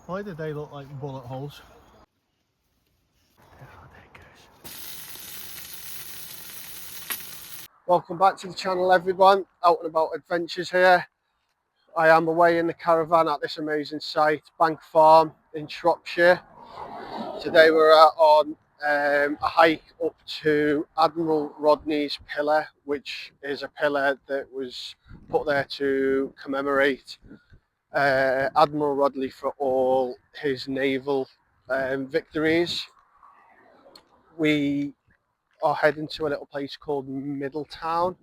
Why do they look like bullet holes? Oh, there it goes. Welcome back to the channel, everyone. Out and about adventures here. I am away in the caravan at this amazing site, Bank Farm in Shropshire. Today we're on a hike up to Admiral Rodney's pillar, which is a pillar that was put there to commemorate Admiral Rodney for all his naval victories. We are heading to a little place called Middletown,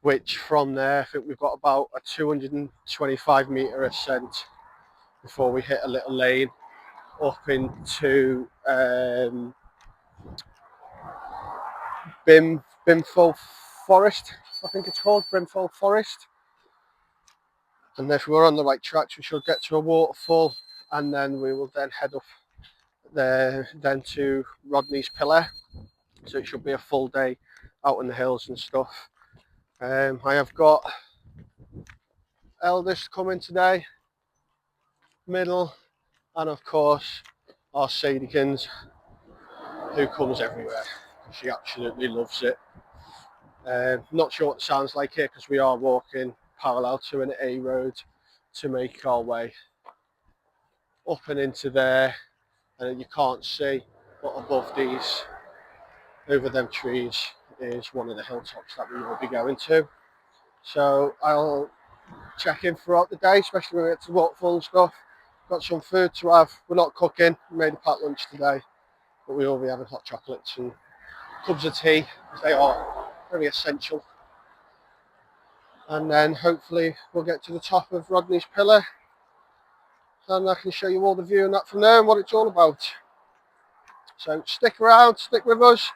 which from there I think we've got about a 225 metre ascent before we hit a little lane up into Brimful Forest, I think it's called, Brimful Forest. And if we're on the right tracks, we should get to a waterfall, and then we will then head up there then to Rodney's pillar. So it should be a full day out in the hills and stuff. I have got eldest coming today, middle, and of course our Sadykins, who comes everywhere. She absolutely loves it. Not sure what it sounds like here because we are walking parallel to an A road to make our way up and into there, and you can't see, but above these, over them trees, is one of the hilltops that we will be going to. So I'll check in throughout the day, especially when we get to waterfall and stuff. Got some food to have. We're not cooking, we made a packed lunch today, but we will be having hot chocolates and cups of tea, as they are very essential. And then hopefully we'll get to the top of Rodney's pillar, and I can show you all the view and that from there and what it's all about. So stick around, stick with us,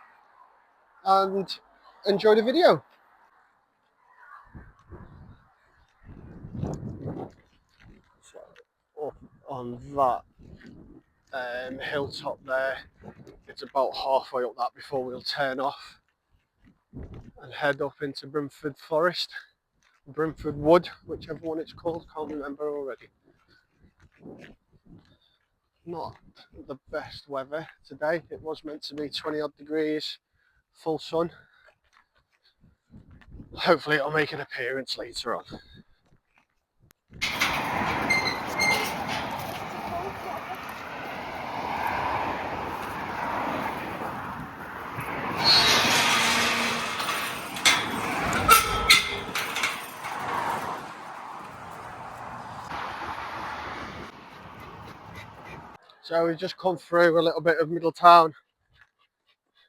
and enjoy the video. So up on that hilltop there, it's about halfway up that before we'll turn off and head up into Brimford Forest, Brimford Wood, whichever one it's called, can't remember already. Not the best weather today. It was meant to be 20 odd degrees, full sun. Hopefully it'll make an appearance later on. So we've just come through a little bit of Middletown.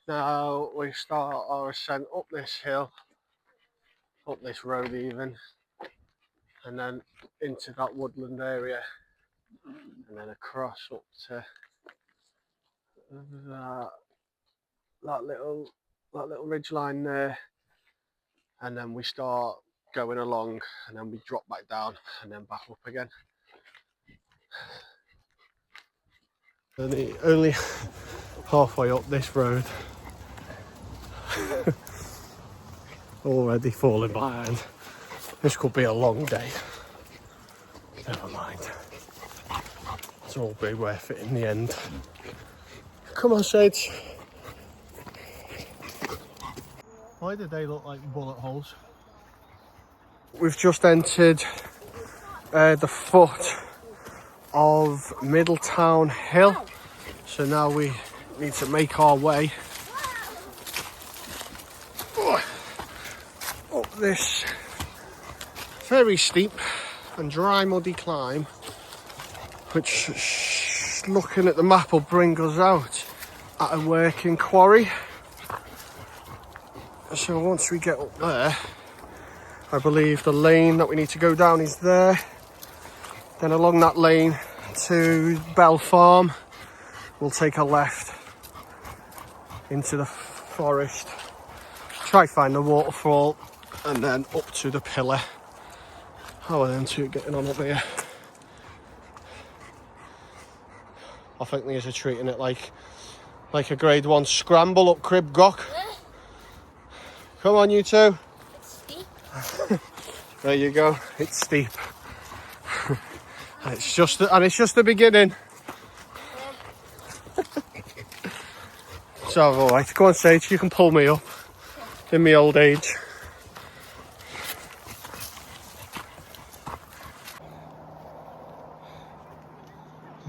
Now we start our ascent up this hill, up this road even, and then into that woodland area, and then across up to that little ridge line there, and then we start going along, and then we drop back down and then back up again. Only halfway up this road, already falling behind. This could be a long day. Never mind, it's all be worth it in the end. Come on, Sage. Why do they look like bullet holes? We've just entered the foot of Middletown Hill, so now we need to make our way up this very steep and dry muddy climb, which looking at the map will bring us out at a working quarry. So once we get up there, I believe the lane that we need to go down is there. Then along that lane to Bell Farm, we'll take a left into the forest, try find the waterfall, and then up to the pillar. How are them two getting on up here? I think these are treating it like a grade 1 scramble up Crib Gock. Come on, you two. It's steep. There you go, it's steep. It's just the beginning. So alright, go on Sage, you can pull me up in my old age.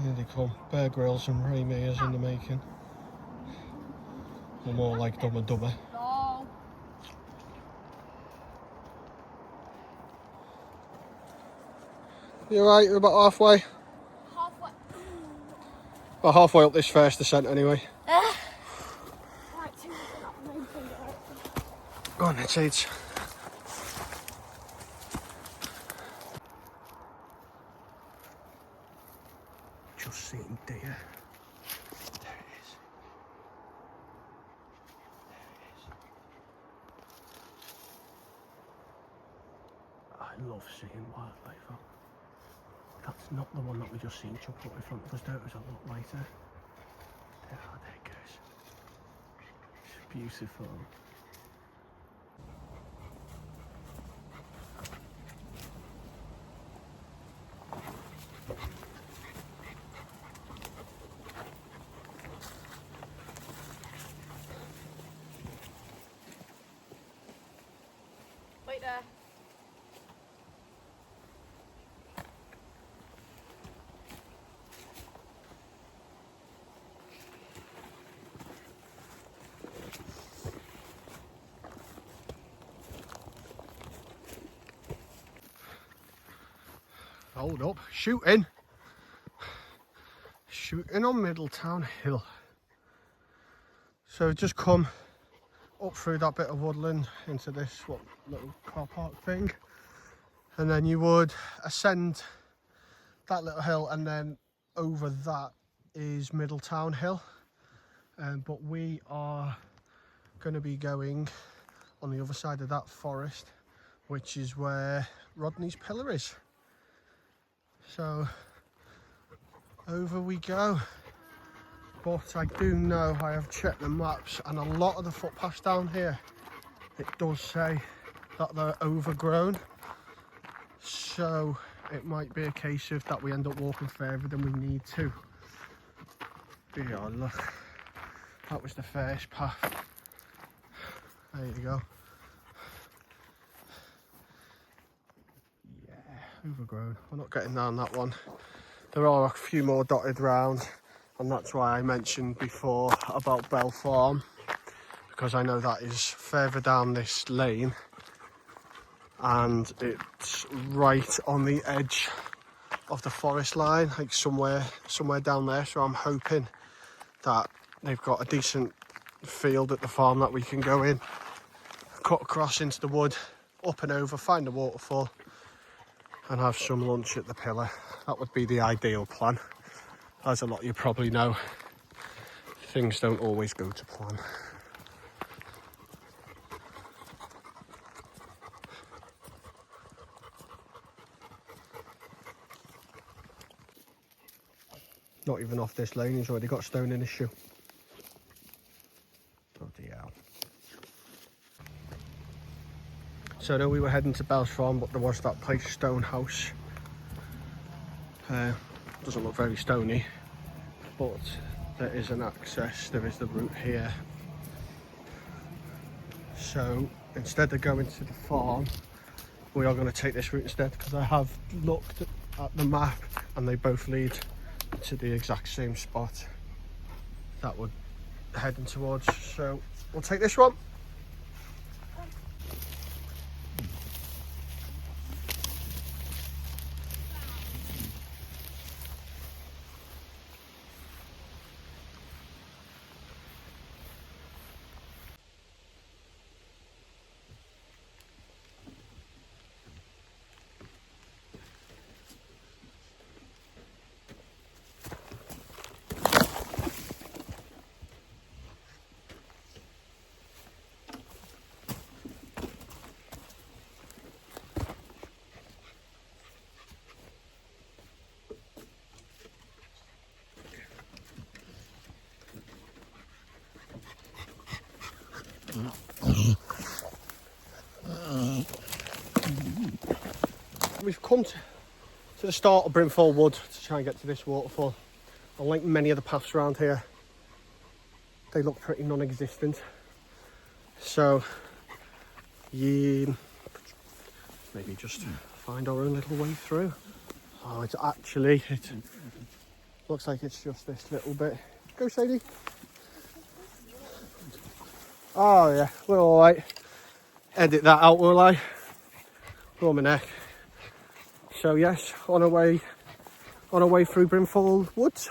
Here they come, Bear Grylls and Ray Mears in the making. Or more like Dumb and Dumber. No. You alright, you're about halfway? Halfway. Well, halfway up this first descent anyway. Right, 2 minutes up the main thing. Go on then, Sage. Just seen deer. There it is. I love seeing wildlife. That's not the one that we just seen jump up in front of us. There it was a lot lighter. There it goes. It's beautiful. Wait there. Hold up, shooting on Middletown Hill. So we've just come up through that bit of woodland into this little car park thing, and then you would ascend that little hill, and then over that is Middletown Hill. But we are going to be going on the other side of that forest, which is where Rodney's pillar is. So over we go. But I do know, I have checked the maps, and a lot of the footpaths down here, it does say that they're overgrown. So it might be a case of that we end up walking further than we need to. But yeah, look, that was the first path. There you go. Overgrown. We're not getting down that one. There are a few more dotted round, and that's why I mentioned before about Bell Farm, because I know that is further down this lane and it's right on the edge of the forest line, like somewhere down there. So I'm hoping that they've got a decent field at the farm that we can go in, cut across into the wood, up and over, find a waterfall and have some lunch at the pillar. That would be the ideal plan. As a lot of you probably know, things don't always go to plan. Not even off this lane, he's already got stone in his shoe. Bloody hell. So I know we were heading to Bell's Farm, but there was that place, Stone House. Doesn't look very stony, but there is an access, there is the route here. So instead of going to the farm, we are going to take this route instead, because I have looked at the map and they both lead to the exact same spot that we're heading towards. So we'll take this one. to the start of Brimfall Wood to try and get to this waterfall. Unlike many of the paths around here, they look pretty non-existent. So you maybe just find our own little way through. Oh, it looks like it's just this little bit. Go, Sadie. Oh yeah, we're all right. Edit that out, will I? Draw my neck. So yes, on our way through Brimfall Woods.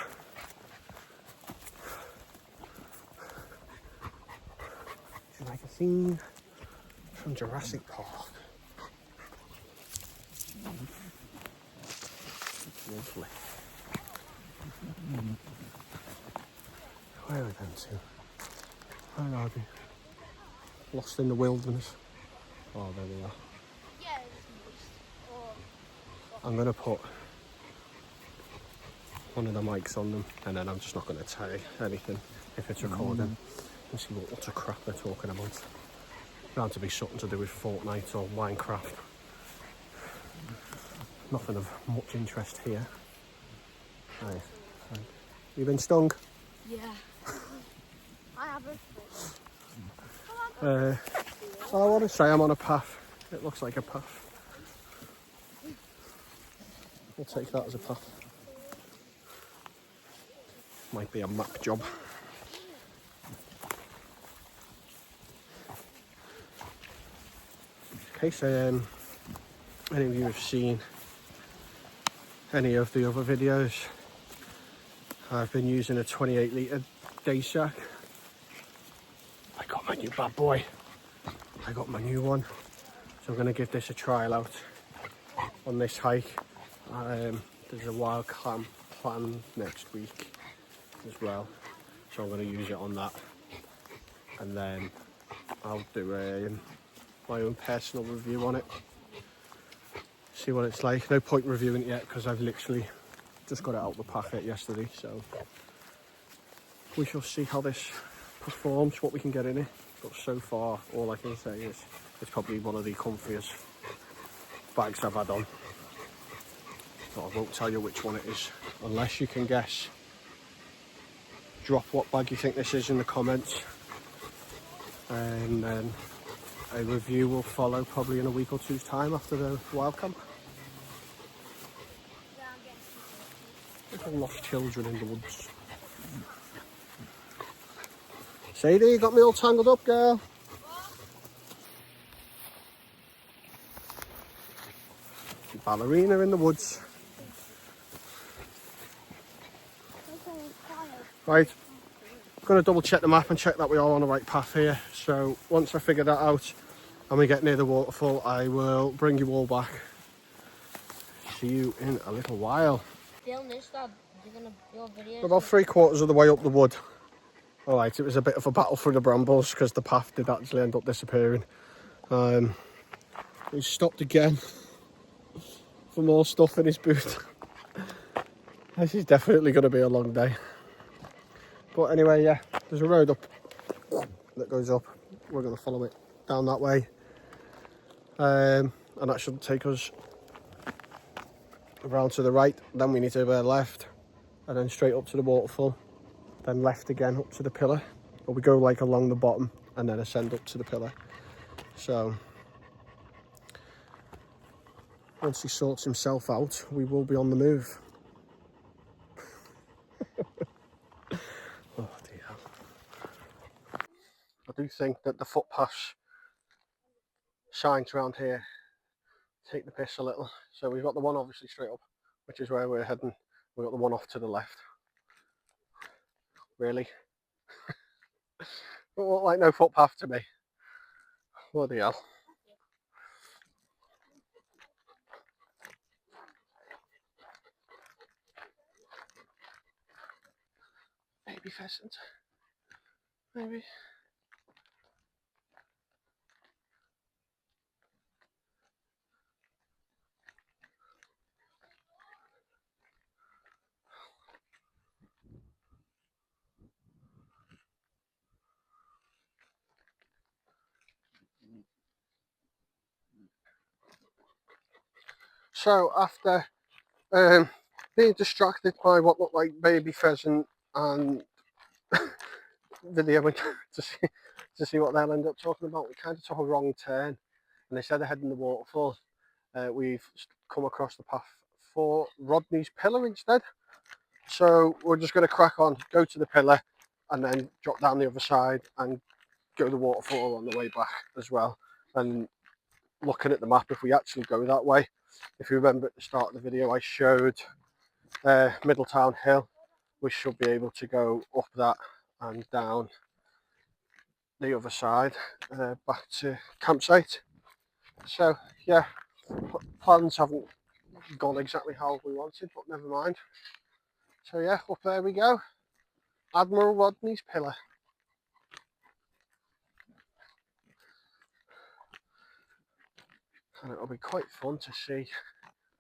It's like a scene from Jurassic Park. Lovely. Where are we going to? Where are we? Lost in the wilderness. Oh, there we are. Yeah, it's moist. I'm going to put one of the mics on them, and then I'm just not going to tell you anything if it's recording. And see what utter crap they're talking about. Bound to be something to do with Fortnite or Minecraft. Nothing of much interest here. Right. You been stung? Yeah. I haven't. I want to say I'm on a path. It looks like a path. We'll take that as a path. Might be a map job. In case any of you have seen any of the other videos, I've been using a 28 litre day sack. I got my new bad boy. I got my new one. So I'm going to give this a trial out on this hike. There's a wild clam plan next week as well. So I'm going to use it on that. And then I'll do my own personal review on it. See what it's like. No point reviewing it yet because I've literally just got it out of the packet yesterday. So we shall see how this performs, what we can get in it. But so far, all I can say is it's probably one of the comfiest bags I've had on. But I won't tell you which one it is unless you can guess. Drop what bag you think this is in the comments, and then a review will follow probably in a week or two's time after the wild camp. Little lost children in the woods. Sadie, you got me all tangled up, girl. Ballerina in the woods. Right, I'm going to double check the map and check that we are on the right path here. So once I figure that out and we get near the waterfall, I will bring you all back. See you in a little while. Film this, Dad. You're gonna your videos. About 3/4 of the way up the wood. Alright, it was a bit of a battle through the brambles because the path did actually end up disappearing. We stopped again for more stuff in his boot. This is definitely going to be a long day. But anyway, yeah, there's a road up that goes up. We're going to follow it down that way. And that should take us around to the right. Then we need to go left and then straight up to the waterfall. Then left again up to the pillar. But we go like along the bottom and then ascend up to the pillar. So once he sorts himself out, we will be on the move. Oh dear. I do think that the footpaths signs around here take the piss a little. So we've got the one obviously straight up, which is where we're heading. We've got the one off to the left. Really? Don't look like no footpath to me. What the hell? Baby pheasant. Maybe. So after being distracted by what looked like baby pheasant and videoing to see what they'll end up talking about. We kind of took a wrong turn, and instead of heading the waterfall, we've come across the path for Rodney's pillar instead. So we're just going to crack on, go to the pillar, and then drop down the other side and go the waterfall on the way back as well. And looking at the map, if we actually go that way, if you remember at the start of the video, I showed Middletown Hill. We should be able to go up that and down the other side back to campsite. So yeah, plans haven't gone exactly how we wanted, but never mind. So yeah, up there we go. Admiral Rodney's pillar. And it'll be quite fun to see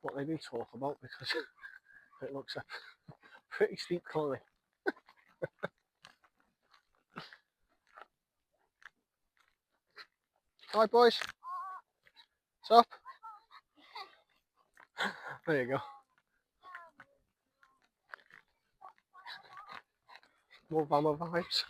what they do talk about, because it looks a pretty steep climb. Hi boys, what's up? There you go. More Bama vibes.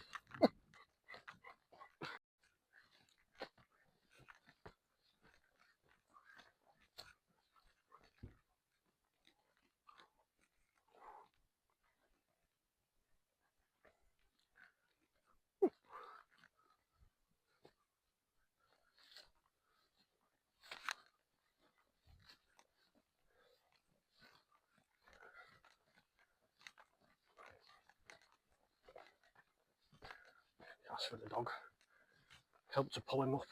That's for the dog. Help to pull him up.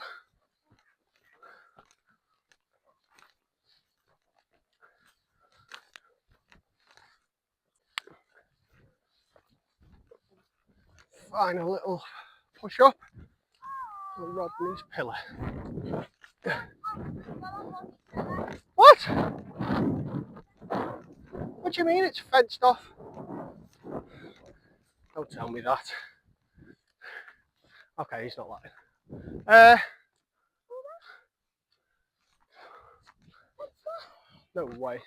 Final little push up on Rodney's pillar. What? What do you mean it's fenced off? Don't tell me that. Okay, he's not lying. No way.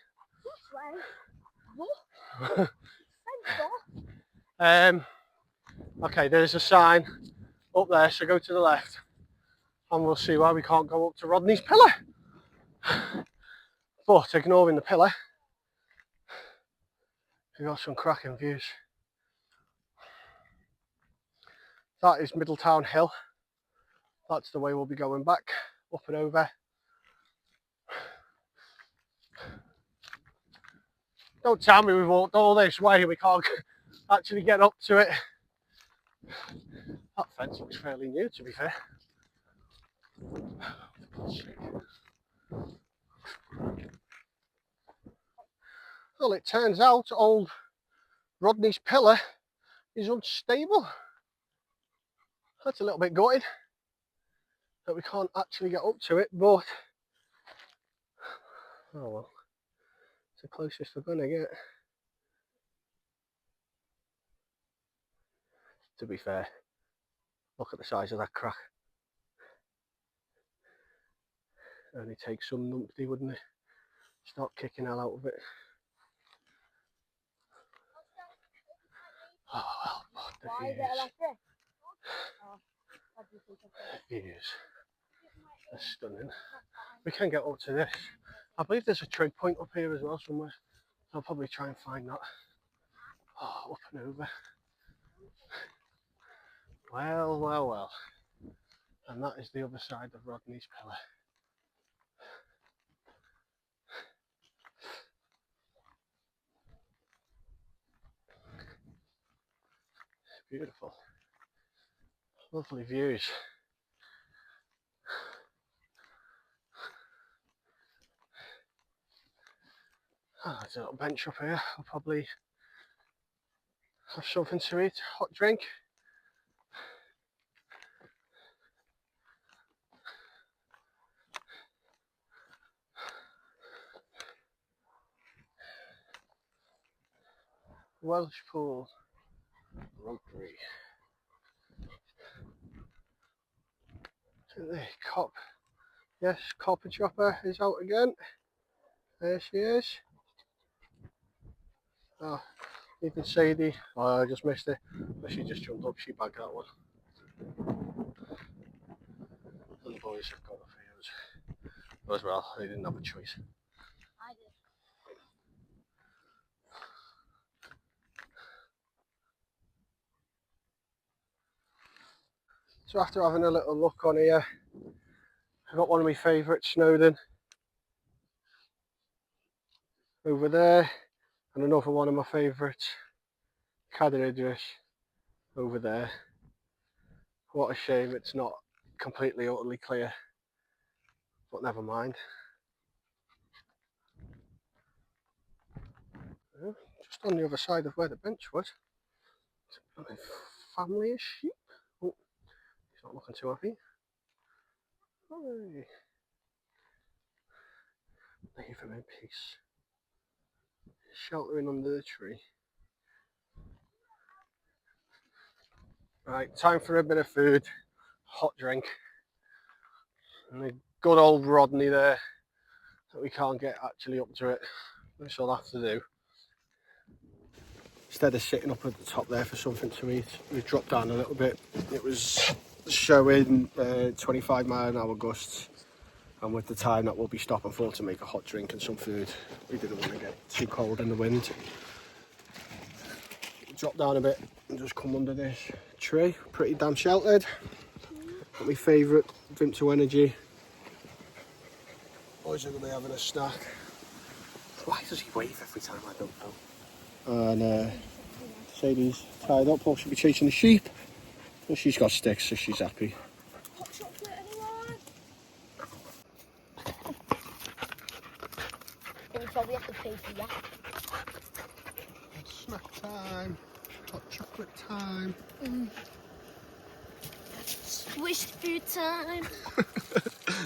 Okay, there's a sign up there, so go to the left and we'll see why we can't go up to Rodney's pillar. But ignoring the pillar, we've got some cracking views. That is Middletown Hill. That's the way we'll be going back, up and over. Don't tell me we've walked all this way and we can't actually get up to it. That fence looks fairly new, to be fair. Well, it turns out old Rodney's pillar is unstable. That's a little bit gutted that we can't actually get up to it, but oh well, it's the closest we're gonna get. To be fair, look at the size of that crack. It only takes some numpty, wouldn't it? Start kicking hell out of it. Oh well, but the views are stunning. We can get up to this. I believe there's a trig point up here as well somewhere. I'll probably try and find that. Oh, up and over. Well, well, well. And that is the other side of Rodney's pillar. It's beautiful. Lovely views. Oh, there's a little bench up here. I'll probably have something to eat, hot drink. Welsh Pool Rotary. The cop, yes, copper chopper is out again. There she is. Oh, even Sadie. Oh, I just missed it. But she just jumped up. She bagged that one. And the boys have got a few as well. They didn't have a choice. I did. So after having a little look on here, I got one of my favourites, Snowdon, over there, and another one of my favourites, Cadair Idris, over there. What a shame it's not completely utterly clear, but never mind. Just on the other side of where the bench was, a family of sheep. Oh, he's not looking too happy. Hey. Leave him in peace. Sheltering under the tree. Right, time for a bit of food, hot drink, and the good old Rodney there that we can't get actually up to it, which I'll have to do. Instead of sitting up at the top there for something to eat, we've dropped down a little bit. It was showing 25 mile an hour gusts, and with the time that we'll be stopping for to make a hot drink and some food, we didn't want to get too cold in the wind. Drop down a bit and just come under this tree, pretty damn sheltered. Got my favourite drink to energy. Boys are going to be having a snack. Why does he wave every time? I don't know. And Sadie's tied up, or she'll be chasing the sheep. Well, she's got sticks, so she's happy. Hot chocolate, anyone? And you probably have to pay for that. It's snack time. Hot chocolate time. Swished food time.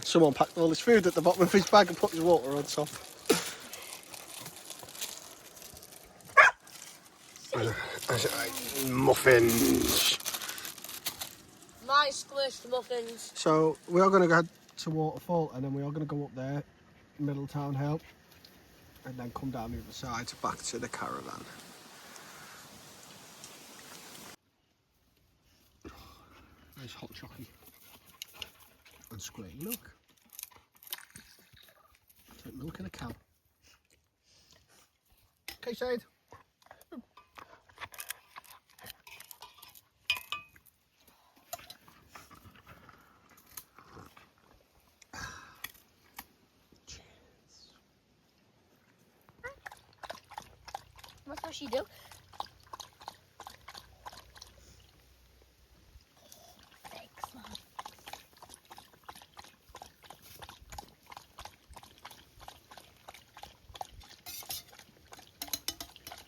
Someone packed all his food at the bottom of his bag and put his water on top. Muffins. My squished muffins. So we are going to go to Waterfall, and then we are going to go up there, Middletown Hill, and then come down the other side back to the caravan. Nice hot chocolate and squirty milk. It's like milk in a cow. Okay, Sade. What's what she do? Thanks, Mom.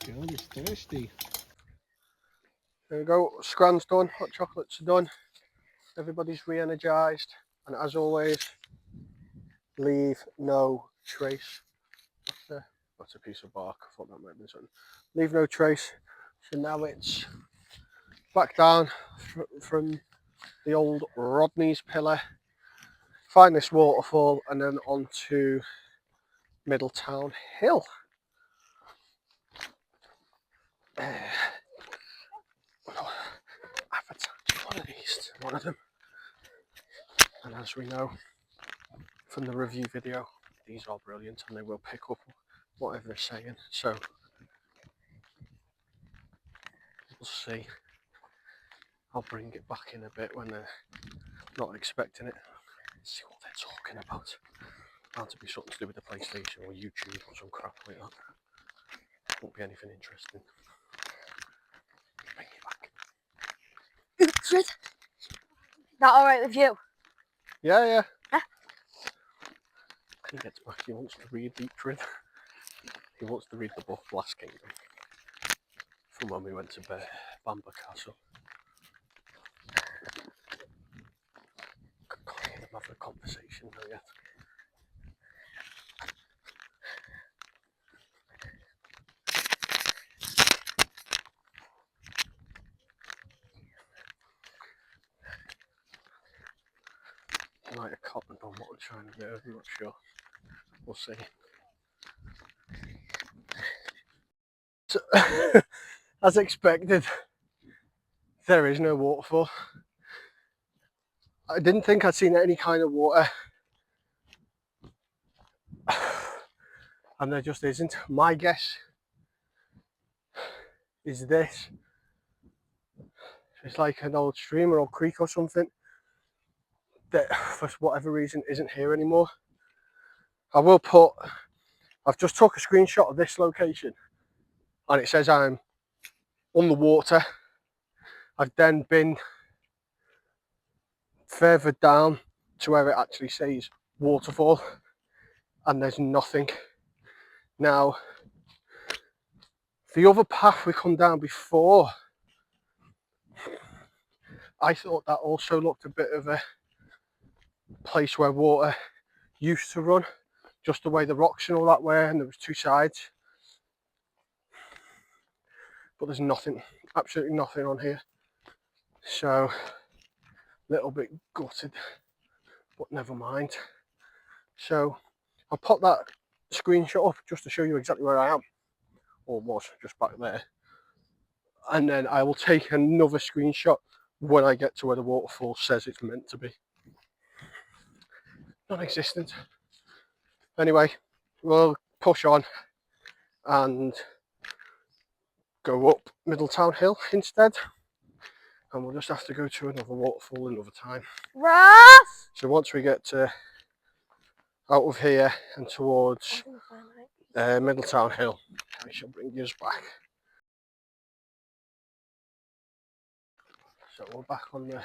God, it's thirsty. There we go, scran's done, hot chocolates are done, everybody's re-energised, and as always, leave no trace. That's a piece of bark, I thought that might be something. Leave no trace. So now it's back down from the old Rodney's pillar, find this waterfall, and then on to Middletown Hill. I've attached one of these to one of them, and as we know from the review video, these are brilliant and they will pick up whatever they're saying, so we'll see. I'll bring it back in a bit when they're not expecting it. See what they're talking about. Bound to be something to do with the PlayStation or YouTube or some crap like that. Won't be anything interesting. Bring it back. Is that alright with you? Yeah. Huh? He gets back, he wants to read Hatred. He wants to read the book Last Kingdom from when we went to Bamber Castle. Can't hear them having a conversation though yet. He might have cottoned on what I'm trying to do, I'm not sure. We'll see. So, as expected, there is no waterfall. I didn't think I'd seen any kind of water, and there just isn't. My guess is this. It's like an old stream or old creek or something that, for whatever reason, isn't here anymore. I've just took a screenshot of this location, and it says I'm on the water. I've then been further down to where it actually says waterfall, and there's nothing. Now, the other path we come down before, I thought that also looked a bit of a place where water used to run, just the way the rocks and all that were, and there was two sides. But there's nothing, absolutely nothing on here. So, a little bit gutted, but never mind. So, I'll pop that screenshot up just to show you exactly where I am, or was just back there. And then I will take another screenshot when I get to where the waterfall says it's meant to be. Non-existent. Anyway, we'll push on and go up Middletown Hill instead. And we'll just have to go to another waterfall another time. Ross! So once we get out of here and towards Middletown Hill, I shall bring you back. So we're back on the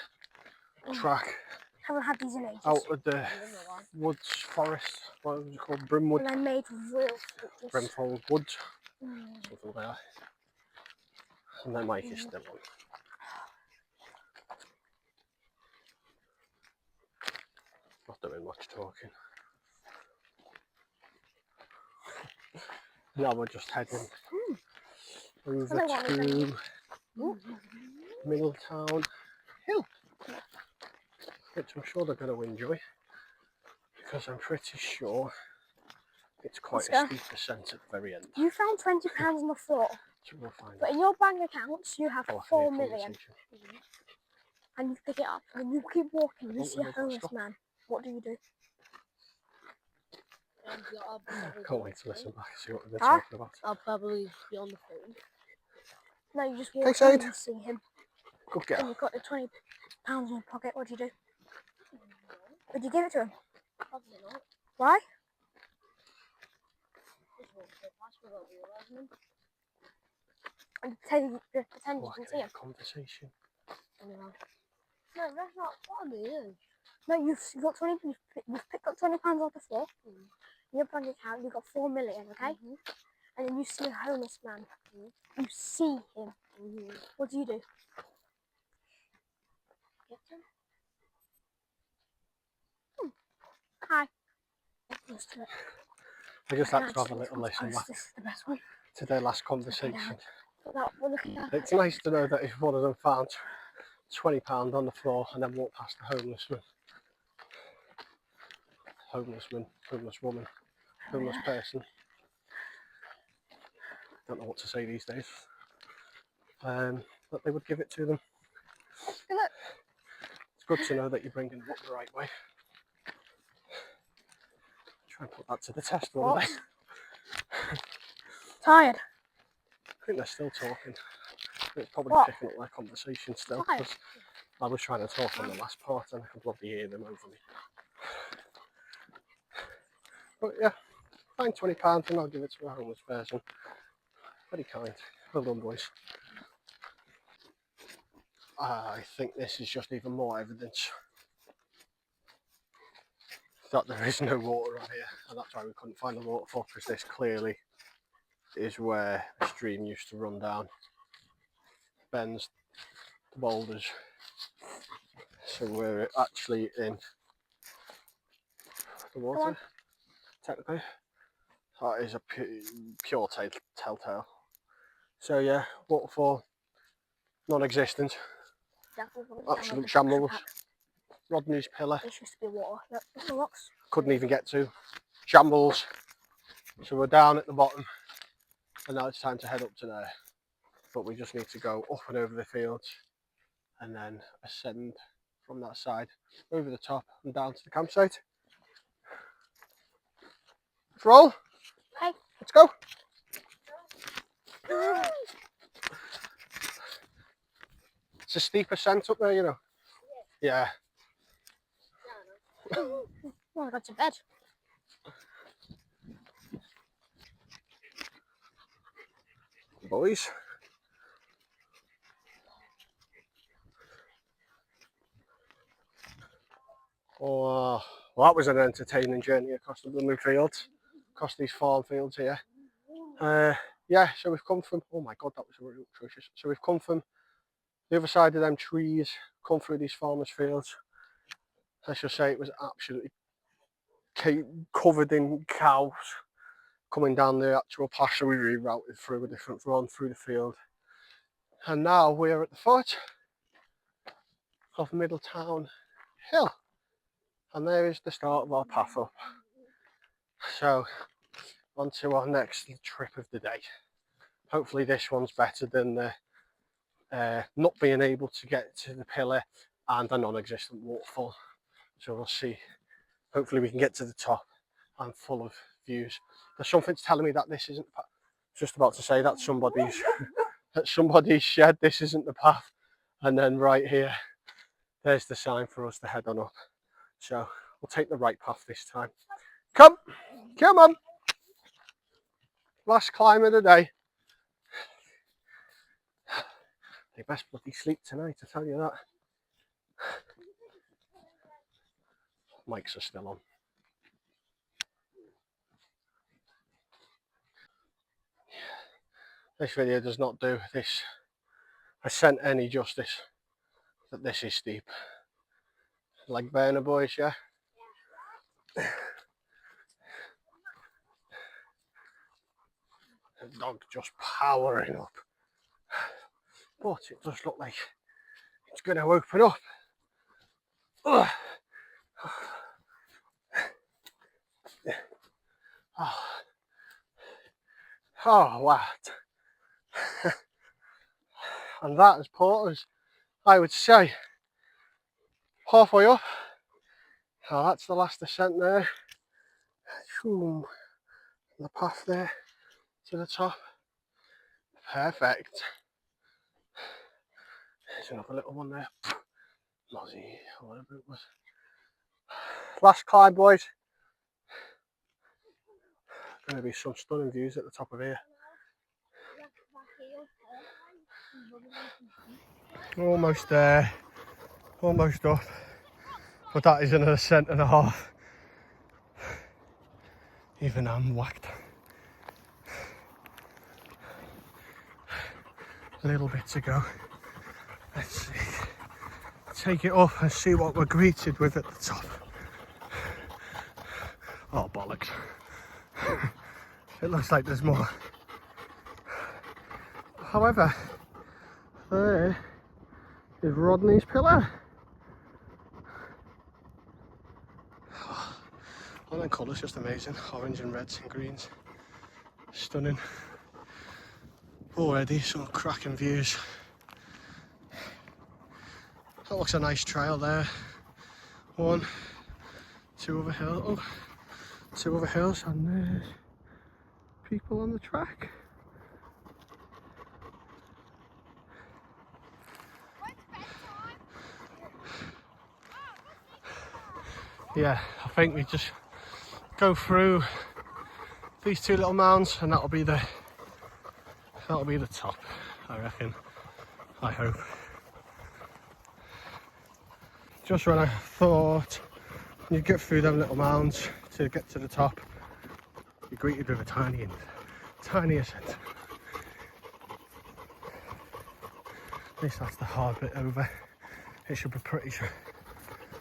track. Haven't had these in ages. Out of the woods, forest, what was it called? Brimwood? And I made real fruitless. Brimfold Woods. Something like that. And then Mike is still on. Not doing much talking. Now we're just heading over to Middletown Hill, which I'm sure they're going to enjoy, because I'm pretty sure it's quite a steep descent at the very end. You found £20 on the floor, So we'll find but in your bank accounts you have 4 million. And you pick it up and you keep walking, you see a homeless man. What do you do? Can't wait to listen back and see what they're talking about. I'll probably be on the phone. No, you just walk and you see him. Good girl. And you've got the £20 in your pocket. What do you do? Would you give it to him? Probably not. Why? And pretend you can see him. Conversation. No, that's not what I mean. No, you've got 20. You've picked up £20 off the floor. In your bank account, you've got 4 million. Okay. And then you see a homeless man. You see him. What do you do? Get him? Hi. I just had to have a little listen back This is the best one. to their last conversation. We're looking at It's nice to know that if one of them found £20 on the floor and then walked past the homeless woman, homeless person. Don't know what to say these days. That they would give it to them. It's good to know that you're bringing them up the right way. Try and put that to the test one day. Tired. I think they're still talking. It's probably picking up their conversation still, because I was trying to talk on the last part and I can bloody hear them over me. But yeah, find £20 and I'll give it to a homeless person. Very kind. Well done, boys. I think this is just even more evidence that there is no water on here, and that's why we couldn't find the waterfall, because this clearly is where a stream used to run down, bends the boulders. So we're actually in the water, technically. That is a pure telltale. So yeah, waterfall, non-existent, absolute shambles. Rodney's pillar. This used to be water. Look, the rocks. Couldn't even get to. Shambles. So we're down at the bottom. and now it's time to head up to there. But we just need to go up and over the fields and then ascend from that side over the top and down to the campsite. Let's roll. Okay. Let's go. It's a steep ascent up there, you know. Yeah. Oh, I got to bed. Boys. Oh, well, that was an entertaining journey across the blooming fields, across these farm fields here. Yeah, so we've come from, oh my God, that was really atrocious. So we've come from the other side of them trees, come through these farmers' fields. Let's just say it was absolutely covered in cows. Coming down the actual pasture, we rerouted through a different run through the field. And now we're at the foot of Middletown Hill. And there is the start of our path up. So, on to our next trip of the day. Hopefully this one's better than the not being able to get to the pillar and a non-existent waterfall. So we'll see. Hopefully we can get to the top and full of views. There's something telling me that this isn't the path. Just about to say that somebody's at somebody's shed, this isn't the path. And then right here, there's the sign for us to head on up. So we'll take the right path this time. Come on. Last climb of the day. They best bloody sleep tonight, I tell you that. Mics are still on. This video does not do this ascent any justice, but this is steep. Leg burner, boys, yeah? The dog just powering up. But it does look like it's going to open up. Ugh. Oh, wow. And that has put us, I would say, halfway up. Oh, that's the last ascent there. The path there to the top. Perfect. There's another little one there. Mozzie, or whatever it was. Last climb, boys. Going to be some stunning views at the top of here. Almost there. Almost up. But that is another ascent and a half. Even I'm whacked. A little bit to go. Let's see. Take it up and see what we're greeted with at the top. Oh, bollocks. It looks like there's more. However, there is Rodney's pillar. All that colour's just amazing. Orange and reds and greens. Stunning. Already some cracking views. That looks a nice trail there. One, two other hills. Oh, two other hills, and there's people on the track. Yeah, I think we just go through these two little mounds, and that'll be the top, I reckon. I hope. Just when I thought you'd get through them little mounds to get to the top, you're greeted with a tiny ascent. At least that's the hard bit over. It should be pretty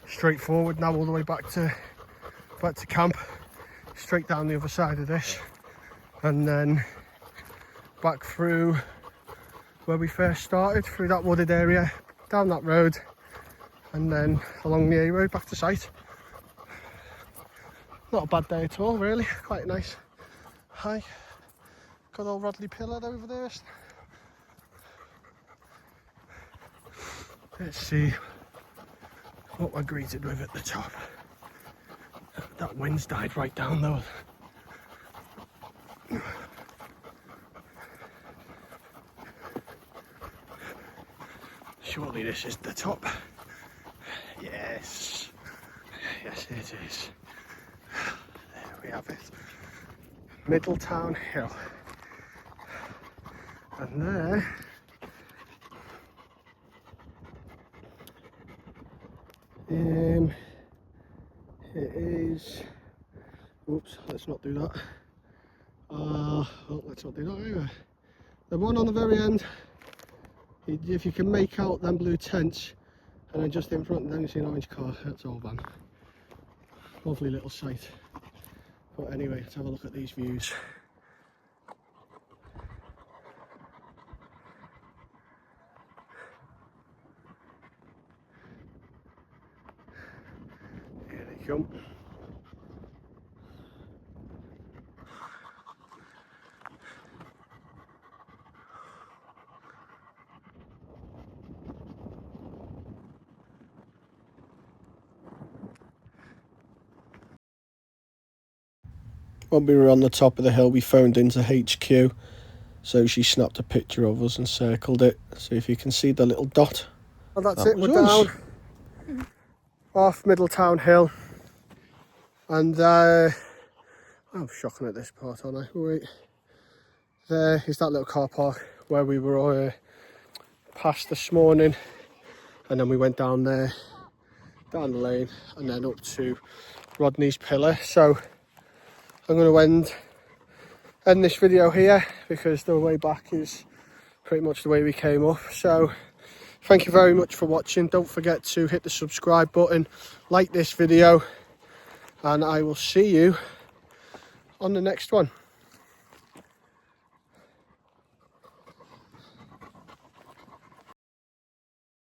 straightforward now, all the way back to camp. Straight down the other side of this, and then back through where we first started, through that wooded area, down that road, and then along the A road back to site. Not a bad day at all, really. Quite a nice hike. Good old Rodney pillar over there. Let's see what we're greeted with at the top. That wind's died right down though. Surely this is the top. Yes. Yes it is. There we have it. Middletown Hill. And there it is. Oops, let's not do that. Oh, let's not do that either. The one on the very end, if you can make out them blue tents, and then just in front, then you see an orange car. That's all van. Lovely little sight. But anyway, let's have a look at these views. Here they come. When we were on the top of the hill, we phoned into HQ, so she snapped a picture of us and circled it. So if you can see the little dot. Well, that's it, we're down off Middletown Hill. And I'm shocking at this part, aren't I? Wait. There is that little car park where we were past this morning. And then we went down there, down the lane, and then up to Rodney's pillar. So I'm going to end this video here because the way back is pretty much the way we came up. So thank you very much for watching. Don't forget to hit the subscribe button, like this video, and I will see you on the next one.